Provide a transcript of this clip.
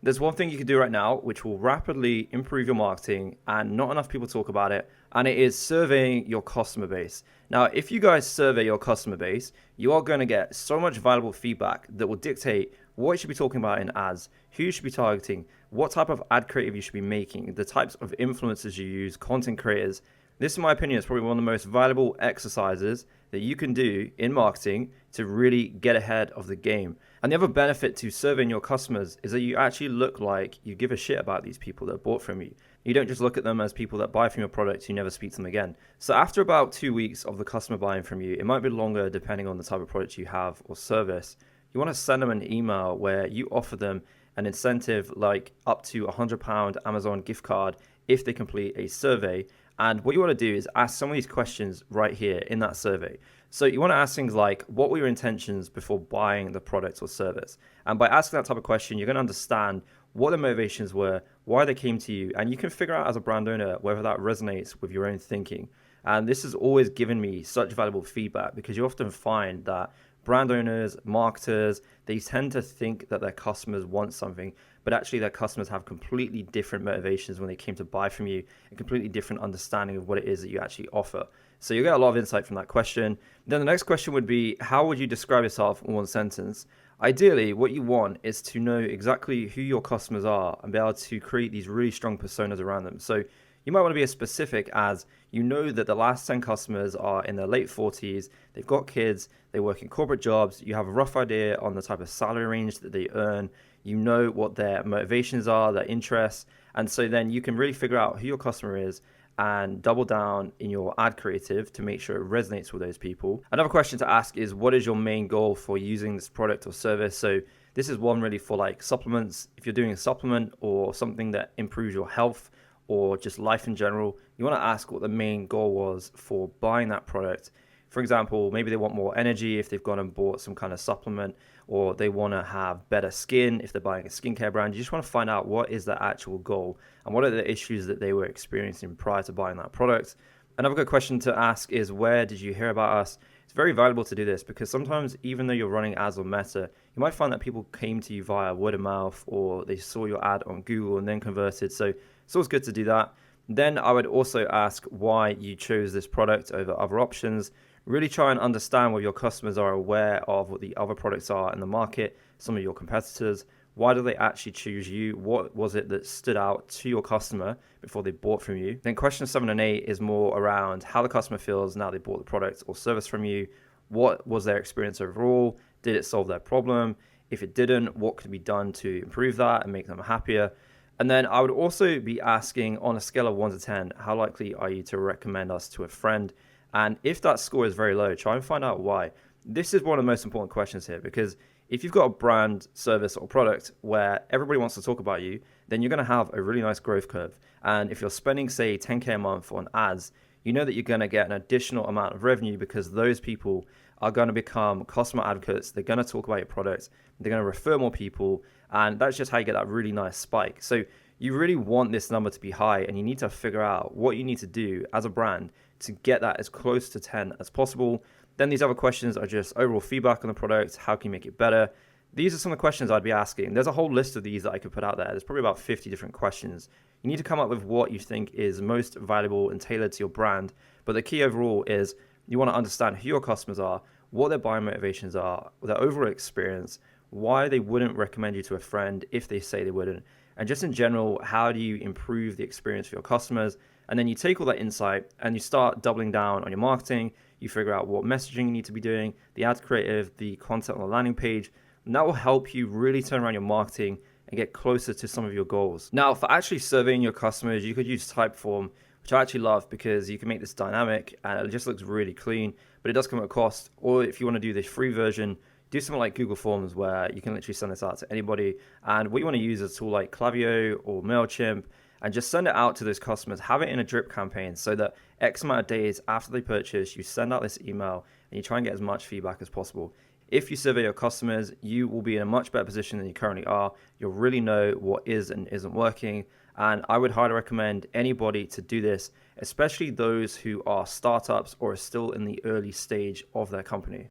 There's one thing you can do right now which will rapidly improve your marketing, and not enough people talk about it, and it is surveying your customer base. Now, if you guys survey your customer base, you are going to get so much valuable feedback that will dictate what you should be talking about in ads, who you should be targeting, what type of ad creative you should be making, the types of influencers you use, content creators. This, in my opinion, is probably one of the most valuable exercises that you can do in marketing to really get ahead of the game. And the other benefit to serving your customers is that you actually look like you give a shit about these people that bought from you. You don't just look at them as people that buy from your products, you never speak to them again. So after about 2 weeks of the customer buying from you, it might be longer depending on the type of product you have or service, you want to send them an email where you offer them an incentive like up to £100 Amazon gift card if they complete a survey. And what you want to do is ask some of these questions right here in that survey. So you want to ask things like, what were your intentions before buying the product or service? And by asking that type of question, you're going to understand what the motivations were, why they came to you, and you can figure out as a brand owner whether that resonates with your own thinking. And this has always given me such valuable feedback, because you often find that brand owners, marketers, they tend to think that their customers want something, but actually their customers have completely different motivations when they came to buy from you, a completely different understanding of what it is that you actually offer. So you get a lot of insight from that question. Then the next question would be, how would you describe yourself in one sentence? Ideally, what you want is to know exactly who your customers are and be able to create these really strong personas around them. So you might want to be as specific as, you know that the last 10 customers are in their late 40s, they've got kids, they work in corporate jobs, you have a rough idea on the type of salary range that they earn, you know what their motivations are, their interests, and so then you can really figure out who your customer is and double down in your ad creative to make sure it resonates with those people. Another question to ask is, what is your main goal for using this product or service? So this is one really for like supplements. If you're doing a supplement or something that improves your health or just life in general, you want to ask what the main goal was for buying that product. For example, maybe they want more energy if they've gone and bought some kind of supplement, or they want to have better skin if they're buying a skincare brand. You just want to find out what is the actual goal and what are the issues that they were experiencing prior to buying that product. Another good question to ask is, where did you hear about us? It's very valuable to do this, because sometimes even though you're running ads on Meta, you might find that people came to you via word of mouth, or they saw your ad on Google and then converted. So it's always good to do that. Then I would also ask why you chose this product over other options. Really try and understand whether your customers are aware of what the other products are in the market, some of your competitors. Why do they actually choose you? What was it that stood out to your customer before they bought from you? Then question 7 and 8 is more around how the customer feels now they bought the product or service from you. What was their experience overall? Did it solve their problem? If it didn't, what could be done to improve that and make them happier? And then I would also be asking, on a scale of 1 to 10, how likely are you to recommend us to a friend? And if that score is very low, try and find out why. This is one of the most important questions here, because if you've got a brand, service, or product where everybody wants to talk about you, then you're going to have a really nice growth curve. And if you're spending, say, 10K a month on ads, you know that you're going to get an additional amount of revenue, because those people are going to become customer advocates. They're going to talk about your products. They're going to refer more people. And that's just how you get that really nice spike. So you really want this number to be high, and you need to figure out what you need to do as a brand to get that as close to 10 as possible. Then these other questions are just overall feedback on the product. How can you make it better? These are some of the questions I'd be asking. There's a whole list of these that I could put out there. There's probably about 50 different questions. You need to come up with what you think is most valuable and tailored to your brand. But the key overall is you want to understand who your customers are, what their buying motivations are, their overall experience, why they wouldn't recommend you to a friend if they say they wouldn't, and just in general, how do you improve the experience for your customers? And then you take all that insight and you start doubling down on your marketing. You figure out what messaging you need to be doing, the ad creative, the content on the landing page, and that will help you really turn around your marketing and get closer to some of your goals. Now, for actually surveying your customers, you could use Typeform, which I actually love, because you can make this dynamic and it just looks really clean, but it does come at a cost. Or if you want to do the free version, do something like Google Forms, where you can literally send this out to anybody. And what you want to use is a tool like Klaviyo or MailChimp, and just send it out to those customers. Have it in a drip campaign so that X amount of days after they purchase, you send out this email and you try and get as much feedback as possible. If you survey your customers, you will be in a much better position than you currently are. You'll really know what is and isn't working. And I would highly recommend anybody to do this, especially those who are startups or are still in the early stage of their company.